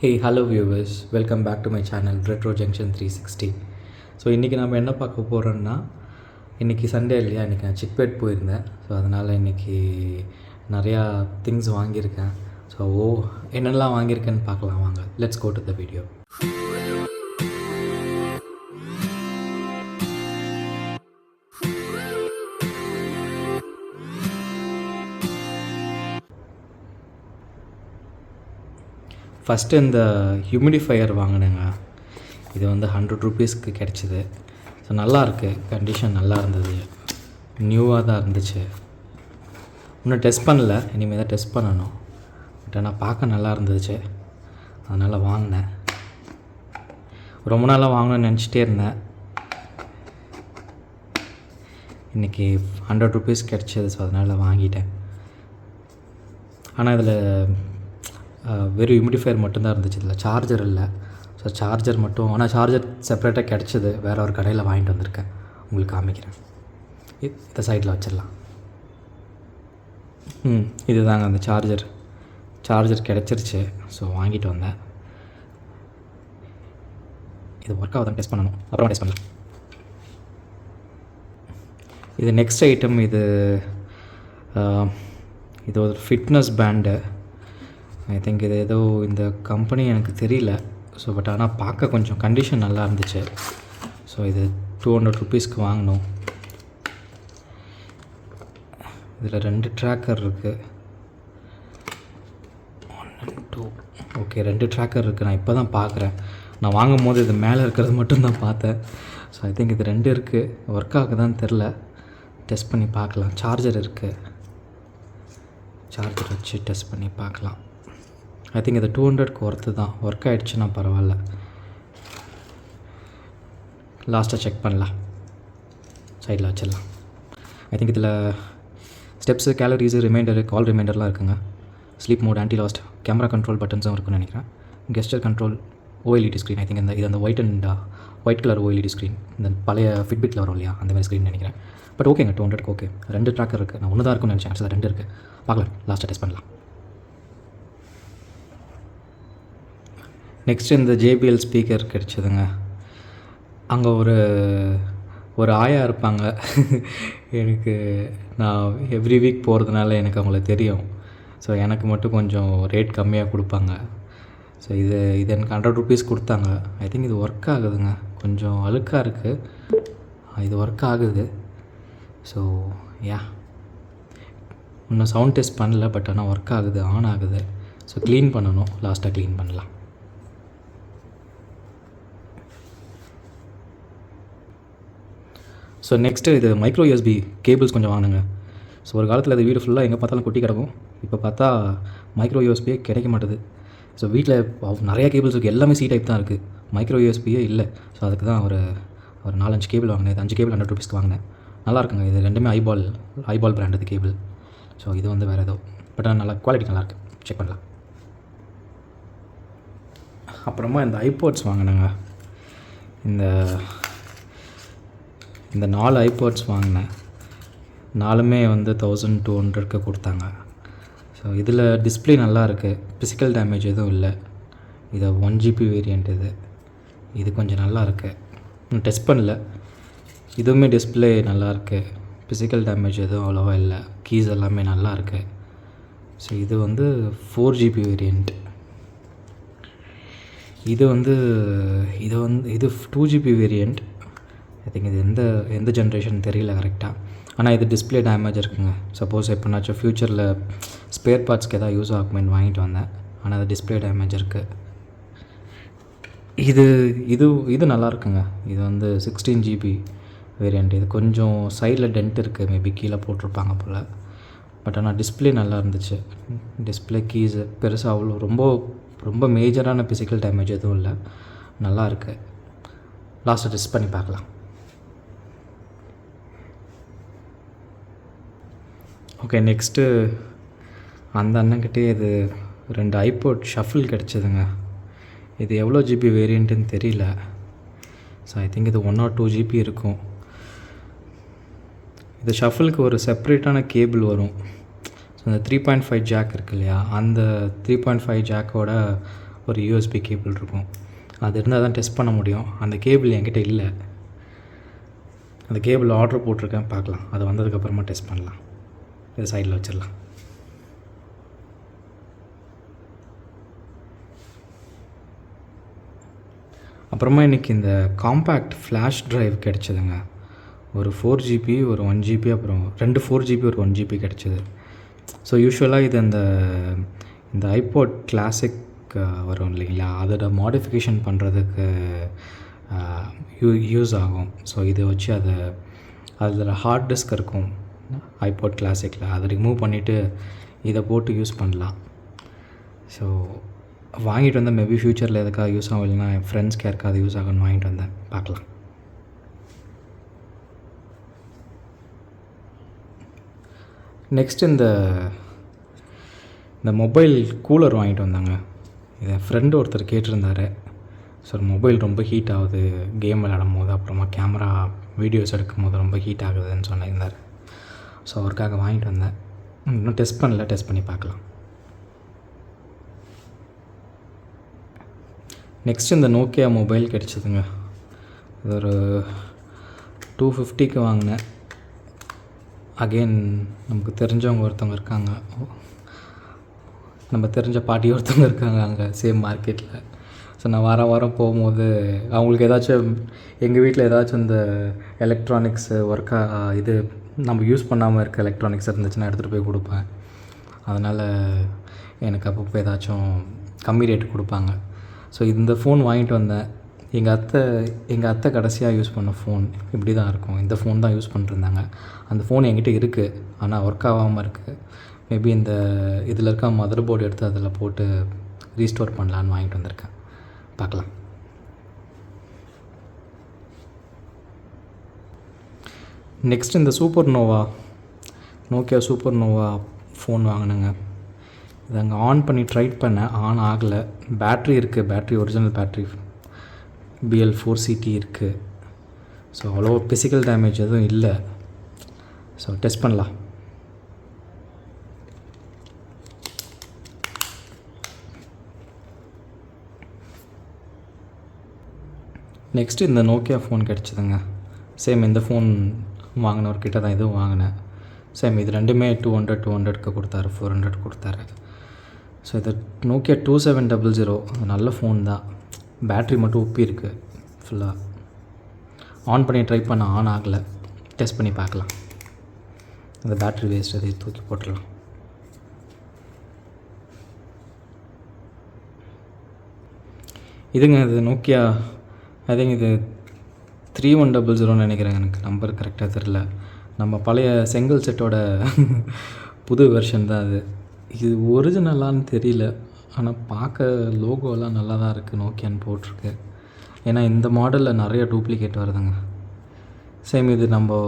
Hey, hello viewers, welcome back to my channel Retro Junction 360. So இன்றைக்கி நம்ம என்ன பார்க்க போகிறோன்னா, இன்றைக்கி சண்டே இல்லையா, இன்றைக்கி நான் சிக்பேட் போயிருந்தேன். ஸோ அதனால் இன்றைக்கி நிறையா திங்ஸ் வாங்கியிருக்கேன். ஸோ என்னெல்லாம் வாங்கியிருக்கேன்னு பார்க்கலாம் வாங்க. Let's go to the video. First இந்த ஹியூமிடிஃபையர் வாங்கினேங்க. இது வந்து 100 ரூபீஸ்க்கு கிடச்சிது. ஸோ நல்லாயிருக்கு, கண்டிஷன் நல்லா இருந்தது, நியூவாக தான் இருந்துச்சு. இன்னும் டெஸ்ட் பண்ணல, இனிமேல் தான் டெஸ்ட் பண்ணணும். பட் ஆனால் பார்க்க நல்லா இருந்துச்சு, அதனால் வாங்கினேன். ரொம்ப நாளாக வாங்கணும்னு நினச்சிட்டே இருந்தேன். இன்றைக்கி 100 ரூபீஸ் கிடச்சிது, ஸோ அதனால் வாங்கிட்டேன். ஆனால் இதில் வெறும் ஹியூமிடிஃபையர் மட்டும்தான் இருந்துச்சு, இதில் சார்ஜர் இல்லை. ஸோ சார்ஜர் மட்டும், ஆனால் சார்ஜர் செப்பரேட்டாக கிடச்சிது, வேறு ஒரு கடையில் வாங்கிட்டு வந்திருக்கேன். உங்களுக்கு காமிக்கிறேன். இந்த சைடில் வச்சிடலாம். இது தாங்க அந்த சார்ஜர் கிடச்சிருச்சு. ஸோ வாங்கிட்டு வந்தேன். இது ஒர்க் ஆகுதான் டெஸ்ட் பண்ணணும், அப்புறம் டெஸ்ட் பண்ணலாம். இது நெக்ஸ்ட் ஐட்டம். இது ஒரு ஃபிட்னஸ் பேண்டு. ஐ திங்க் இது ஏதோ இந்த கம்பெனி எனக்கு தெரியல. ஸோ பட் ஆனால் பார்க்க கொஞ்சம் கண்டிஷன் நல்லா இருந்துச்சு. ஸோ இது 200 ரூபீஸ்க்கு வாங்கினோம். இதில் 2 ட்ராக்கர் இருக்குது. 1 2 ஓகே, 2 ட்ராக்கர் இருக்குது. நான் இப்போ தான் பார்க்குறேன். நான் வாங்கும் போது இது மேலே இருக்கிறது மட்டும்தான் பார்த்தேன். ஸோ ஐ திங்க் இது 2 இருக்குது. ஒர்க் ஆகுதான்னு தெரில, டெஸ்ட் பண்ணி பார்க்கலாம். சார்ஜர் இருக்குது, சார்ஜர் வச்சு டெஸ்ட் பண்ணி பார்க்கலாம். ஐ திங்க் இது 200க்கு ஒர்த்து தான். ஒர்க் ஆகிடுச்சுன்னா பரவாயில்ல. லாஸ்ட்டாக செக் பண்ணலாம், சைடில் வச்சிடலாம். ஐ திங்க் இதில் ஸ்டெப்ஸு, கேலரிஸு, ரிமைண்டரு, கால் ரிமைண்டர்லாம் இருக்குங்க. Sleep mode, anti lost, camera control பட்டன்ஸும் இருக்குன்னு நினைக்கிறேன். Gesture control, OLED screen. I think இது அந்த ஒயிட் கலர் ஓஎல்இடி ஸ்க்ரீன், இந்த பழைய ஃபிட்பிட்டில் வரும் இல்லையா, அந்த மாதிரி ஸ்க்ரீன் நினைக்கிறேன். பட் ஓகேங்க, 200க்கு ஓகே. 2 ட்ராக்கர் இருக்குது. நான் ஒன்று தான் இருக்குன்னு நினச்சேன், ஆக்சுவலாக 2 இருக்குது. பார்க்கலாம், லாஸ்ட்டாக டெஸ்ட் பண்ணலாம். நெக்ஸ்ட்டு இந்த JBL ஸ்பீக்கர் கிடச்சிதுங்க. அங்கே ஒரு ஆயா இருப்பாங்க. எனக்கு நான் எவ்ரி வீக் போகிறதுனால எனக்கு அவங்கள தெரியும். ஸோ எனக்கு மட்டும் கொஞ்சம் ரேட் கம்மியாக கொடுப்பாங்க. ஸோ இது எனக்கு 100 ரூபீஸ் கொடுத்தாங்க. ஐ திங்க் இது ஒர்க் ஆகுதுங்க. கொஞ்சம் அழுக்காக இருக்குது, இது ஒர்க் ஆகுது. ஸோ இன்னும் சவுண்ட் டெஸ்ட் பண்ணல, பட் ஆனால் ஒர்க் ஆகுது, ஆன் ஆகுது. ஸோ க்ளீன் பண்ணணும், லாஸ்ட்டாக க்ளீன் பண்ணலாம். ஸோ நெக்ஸ்ட்டு இது மைக்ரோ USB கேபிள்ஸ் கொஞ்சம் வாங்கினுங்க. ஸோ ஒரு காலத்தில் அது வீடு ஃபுல்லாக எங்கே பார்த்தாலும் கொட்டி கிடக்கும். இப்போ பார்த்தா மைக்ரோ USB கிடைக்க மாட்டுது. ஸோ வீட்டில் நிறையா கேபிள்ஸ் இருக்குது, எல்லாமே C டைப் தான் இருக்குது, மைக்ரோ USB இல்லை. ஸோ அதுக்கு தான் ஒரு 4-5 கேபிள் வாங்கினேன். இது 5 கேபிள் 100 ரூபீஸ்க்கு வாங்கினேன். நல்லா இருக்குங்க. இது ரெண்டுமே ஐபால் பிராண்டது கேபிள். ஸோ இது வந்து வேறு ஏதோ, பட் நல்லா குவாலிட்டி நல்லாயிருக்கு, செக் பண்ணலாம். அப்புறமா இந்த ஐபாட்ஸ் வாங்கினேங்க. இந்த 4 ஐபாட்ஸ் வாங்கினேன். 4மே வந்து 1200க்கு கொடுத்தாங்க. ஸோ இதில் டிஸ்பிளே நல்லா இருக்குது, ஃபிசிக்கல் டேமேஜ் எதுவும் இல்லை. இது 1 GB வேரியண்ட். இது கொஞ்சம் நல்லா இருக்குது, டெஸ்ட் பண்ணல. இதுவுமே டிஸ்பிளே நல்லா இருக்குது, ஃபிசிக்கல் டேமேஜ் எதுவும் அவ்வளோவா இல்லை. கீஸ் எல்லாமே நல்லா இருக்குது. ஸோ இது வந்து 4 GB வேரியண்ட். இது 2 GB வேரியண்ட். ஐ திங்க் இது எந்த ஜென்ரேஷன் தெரியல கரெக்டாக. ஆனால் இது டிஸ்பிளே டேமேஜ் இருக்குங்க. சப்போஸ் எப்போனாச்சும் ஃப்யூச்சரில் ஸ்பேர் பார்ட்ஸ்க்கு எதாவது யூஸ் ஆகுமேன்னு வாங்கிட்டு வந்தேன். ஆனால் அது டிஸ்பிளே டேமேஜ் இருக்குது. இது நல்லா இருக்குங்க. இது வந்து 16 GB வேரியண்ட். இது கொஞ்சம் சைடில் டென்ட் இருக்குது, மேபி கீழே போட்டிருப்பாங்க போல். பட் ஆனால் டிஸ்பிளே நல்லா இருந்துச்சு. டிஸ்பிளே கீஸு பெருசாக அவ்வளோ ரொம்ப மேஜரான ஃபிசிக்கல் டேமேஜ் எதுவும் இல்லை, நல்லா இருக்குது. லாஸ்ட்டாக டெஸ்ட் பண்ணி பார்க்கலாம். ஓகே, நெக்ஸ்ட்டு அந்த அண்ணன்கிட்டே இது 2 ஐபாட் ஷஃபில் கிடச்சிதுங்க. இது எவ்வளோ GB வேரியண்ட்டுன்னு தெரியல. ஸோ ஐ திங்க் இது 1 or 2 GB இருக்கும். இது ஷஃபிலுக்கு ஒரு செப்பரேட்டான கேபிள் வரும். ஸோ அந்த 3.5 ஜாக் இருக்கு இல்லையா, அந்த 3.5 ஜாக்கோட ஒரு யூஎஸ்பி கேபிள் இருக்கும். அது இருந்தால் தான் டெஸ்ட் பண்ண முடியும். அந்த கேபிள் என்கிட்ட இல்லை. அந்த கேபிள் ஆர்டர் போட்டிருக்கேன், பார்க்கலாம். அது வந்ததுக்கப்புறமா டெஸ்ட் பண்ணலாம். இது சைடில் வச்சிடலாம். அப்புறமா இன்றைக்கி இந்த காம்பேக்ட் ஃப்ளாஷ் ட்ரைவ் கிடச்சிதுங்க. ஒரு 4GB, ஒரு 1GB, அப்புறம் 2 4GB, ஒரு 1GB கிடச்சிது. ஸோ யூஸ்வலாக இது இந்த ஐபாட் கிளாசிக் வரும் இல்லைங்களா, அதோட மாடிஃபிகேஷன் பண்ணுறதுக்கு யூஸ் ஆகும். ஸோ இதை வச்சு அதில் ஹார்ட் டிஸ்க் இருக்கும் ஐபாட் கிளாசிக்கில், அதை ரிமூவ் பண்ணிவிட்டு இதை போட்டு யூஸ் பண்ணலாம். ஸோ வாங்கிட்டு வந்தேன். மேபி ஃப்யூச்சரில் எதுக்காக யூஸ் ஆகும், இல்லைனா என் ஃப்ரெண்ட்ஸ்க்கு யாருக்காவது யூஸ் ஆகும்னு வாங்கிட்டு வந்தேன். பார்க்கலாம். நெக்ஸ்ட் இந்த மொபைல் கூலர் வாங்கிட்டு வந்தாங்க. இதை ஃப்ரெண்டு ஒருத்தர் கேட்டிருந்தார். ஸோ மொபைல் ரொம்ப ஹீட் ஆகுது கேம் விளையாடும் போது, அப்புறமா கேமரா வீடியோஸ் எடுக்கும் போது ரொம்ப ஹீட் ஆகுதுன்னு சொன்னிருந்தார். ஸோ அவருக்காக வாங்கிட்டு வந்தேன். இன்னும் டெஸ்ட் பண்ணல, டெஸ்ட் பண்ணி பார்க்கலாம். நெக்ஸ்ட் இந்த நோக்கியா மொபைல் கிடச்சிதுங்க. இது ஒரு 250க்கு வாங்கினேன். அகெயின் நமக்கு தெரிஞ்சவங்க ஒருத்தவங்க இருக்காங்க, நம்ம தெரிஞ்ச பாட்டி ஒருத்தவங்க இருக்காங்க அங்கே சேம் மார்க்கெட்டில். ஸோ நான் வாரம் போகும்போது அவங்களுக்கு ஏதாச்சும் எங்கள் வீட்டில் ஏதாச்சும் இந்த எலக்ட்ரானிக்ஸு இது நம்ம யூஸ் பண்ணாமல் இருக்க எலக்ட்ரானிக்ஸ் இருந்துச்சுன்னா எடுத்துகிட்டு போய் கொடுப்பேன். அதனால் எனக்கு அப்பப்போ ஏதாச்சும் கம்மி ரேட்டு கொடுப்பாங்க. ஸோ இந்த ஃபோன் வாங்கிட்டு வந்தேன். எங்கள் அத்தை கடைசியாக யூஸ் பண்ண ஃபோன் இப்படி தான் இருக்கும். இந்த ஃபோன் தான் யூஸ் பண்ணிருந்தாங்க. அந்த ஃபோன் என்கிட்ட இருக்குது, ஆனால் ஒர்க் ஆகாமல் இருக்குது. மேபி இதில் இருக்க மதர் போர்டு எடுத்து அதில் போட்டு ரீஸ்டோர் பண்ணலான்னு வாங்கிட்டு வந்திருக்கேன். பார்க்கலாம். நெக்ஸ்ட் இந்த நோக்கியா சூப்பர் நோவா ஃபோன் வாங்கினேங்க. இதை அங்கே ஆன் பண்ணி ட்ரை பண்ணேன், ஆன் ஆகலை. பேட்ரி இருக்குது, ஒரிஜினல் பேட்ரி BL4CT இருக்குது. ஸோ அவ்வளோ ஃபிசிக்கல் டேமேஜ் எதுவும் இல்லை. ஸோ டெஸ்ட் பண்ணலாம். நெக்ஸ்ட்டு இந்த நோக்கியா ஃபோன் கிடச்சிதுங்க. சேம் இந்த ஃபோன் வாங்கினவர்கிட்ட தான் இதுவும் வாங்கினேன். சேம் இது ரெண்டுமே 200க்கு கொடுத்தாரு, 400 கொடுத்தாரு. ஸோ இது நோக்கியா 2700. நல்ல ஃபோன் தான். பேட்ரி மட்டும் உப்பி இருக்குது ஃபுல்லாக. ஆன் பண்ணி ட்ரை பண்ண ஆன் ஆகலை. டெஸ்ட் பண்ணி பார்க்கலாம். அந்த பேட்ரி வேஸ்ட் அதை தூக்கி போட்டுடலாம். இதுங்க இது நோக்கியா, ஐ திங்க் இது 3100 நினைக்கிறேன். எனக்கு நம்பர் கரெக்டாக தெரில. நம்ம பழைய செங்கல் செட்டோட புது வெர்ஷன் தான் அது. இது ஒரிஜினலான்னு தெரியல, ஆனால் பார்க்க லோகோலாம் நல்லா தான் இருக்குது, நோக்கியான்னு போட்டிருக்கு. ஏன்னா இந்த மாடலில் நிறைய டூப்ளிகேட் வருதுங்க. சேம் இது நம்ம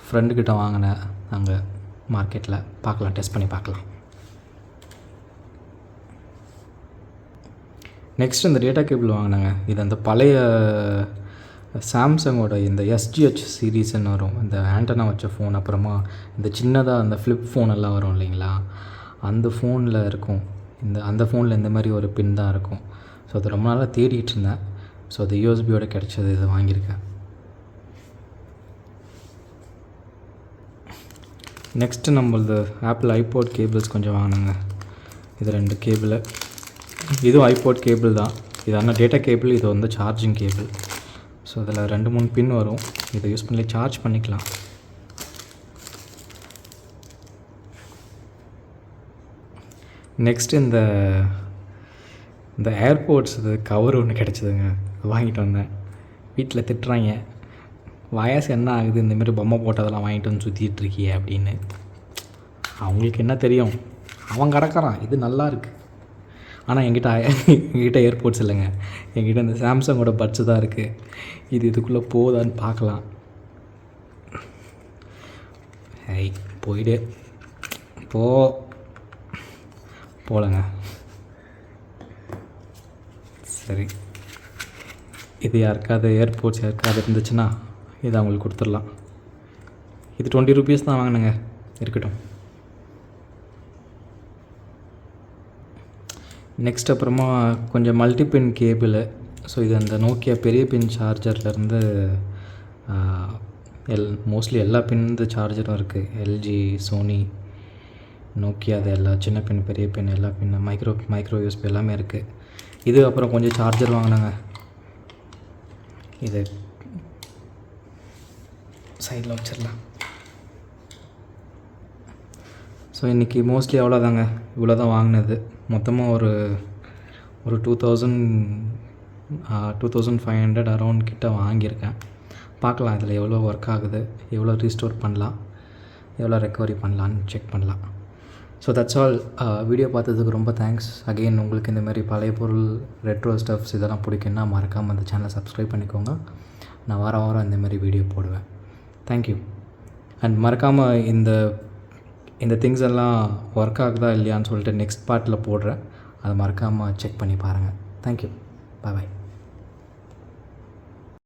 ஃப்ரெண்டுக்கிட்ட வாங்கினேன் அங்கே மார்க்கெட்டில். பார்க்கலாம், டெஸ்ட் பண்ணி பார்க்கலாம். நெக்ஸ்ட் இந்த டேட்டா கேபிள் வாங்கினாங்க. இது அந்த பழைய சாம்சங்கோட இந்த SGH சீரீஸ்ன்னு வரும், இந்த ஆண்டனா வச்ச ஃபோன். அப்புறமா இந்த சின்னதாக அந்த ஃப்ளிப் ஃபோன் எல்லாம் வரும் இல்லைங்களா, அந்த ஃபோனில் இருக்கும். அந்த ஃபோனில் இந்த மாதிரி ஒரு பின் தான் இருக்கும். ஸோ அது ரொம்ப நாளாக தேடிட்டு இருந்தேன். ஸோ அது யூஎஸ்பியோட கிடச்சது, இது வாங்கியிருக்கேன். நெக்ஸ்ட்டு நம்மளது ஆப்பிள் ஐபாட் கேபிள்ஸ் கொஞ்சம் வாங்கினாங்க. இது 2 கேபிள். இதுவும் ஐபாட் கேபிள் தான். இது ஆனால் டேட்டா கேபிள், இது வந்து சார்ஜிங் கேபிள். ஸோ அதில் 2-3 பின் வரும். இதை யூஸ் பண்ணி சார்ஜ் பண்ணிக்கலாம். நெக்ஸ்ட்டு இந்த ஏர்போர்ட்ஸ் இது கவர் ஒன்று கிடச்சிதுங்க. வாங்கிட்டு வந்தேன். வீட்டில் திட்டுறாங்க, வயசு என்ன ஆகுது, இந்தமாரி பொம்மை போட்டதெல்லாம் வாங்கிட்டு வந்து சுற்றிட்டுருக்கிய அப்படின்னு. அவங்களுக்கு என்ன தெரியும், அவன் கிடக்கிறான், இது நல்லா இருக்குது. ஆனால் எங்கிட்ட ஏர்போர்ட்ஸ் இல்லைங்க. என்கிட்ட இந்த சாம்சங்கோட பட்ஸு தான் இருக்குது. இதுக்குள்ளே போதான்னு பார்க்கலாம். போயிடு போகலங்க. சரி, இது யாருக்காவது ஏர்போர்ட்ஸ் யாருக்காவது இருந்துச்சுன்னா இது அவங்களுக்கு கொடுத்துடலாம். இது 20 rupees தான் வாங்கினேங்க, இருக்கட்டும். நெக்ஸ்ட் அப்புறமா கொஞ்சம் மல்டிபின் கேபிளு. ஸோ இது அந்த நோக்கியா பெரிய பின் சார்ஜர்லேருந்து மோஸ்ட்லி எல்லா பின் சார்ஜரும் இருக்குது. எல்ஜி, சோனி, நோக்கியா, அது எல்லா சின்ன பின் பெரிய பின் எல்லா பின்னு மைக்ரோ யூஎஸ்பி எல்லாமே இருக்குது. இது அப்புறம் கொஞ்சம் சார்ஜர் வாங்கினாங்க. இது சைடில் வச்சிடலாம். ஸோ இன்றைக்கி மோஸ்ட்லி அவ்வளோதாங்க. இவ்வளோ தான் வாங்கினது. மொத்தமாக ஒரு 2500 அரௌண்ட் கிட்ட வாங்கியிருக்கேன். பார்க்கலாம் இதில் எவ்வளோ ஒர்க் ஆகுது, எவ்வளோ ரீஸ்டோர் பண்ணலாம், எவ்வளோ ரெக்கவரி பண்ணலான்னு செக் பண்ணலாம். So that's all. வீடியோ பார்த்ததுக்கு ரொம்ப தேங்க்ஸ். அகெயின் உங்களுக்கு இந்தமாதிரி பழைய பொருள், ரெட்ரோ ஸ்டஃப்ஸ் இதெல்லாம் பிடிக்குன்னா மறக்காமல் அந்த சேனலை சப்ஸ்கிரைப் பண்ணிக்கோங்க. நான் வாரம் இந்தமாரி வீடியோ போடுவேன். தேங்க்யூ. அண்ட் மறக்காமல் இந்த திங்ஸ் எல்லாம் ஒர்க் ஆகுதா இல்லையான்னு சொல்லிட்டு நெக்ஸ்ட் பார்ட்டில் போடுறேன். அதை மறக்காமல் செக் பண்ணி பாருங்கள். தேங்க்யூ. பாய்.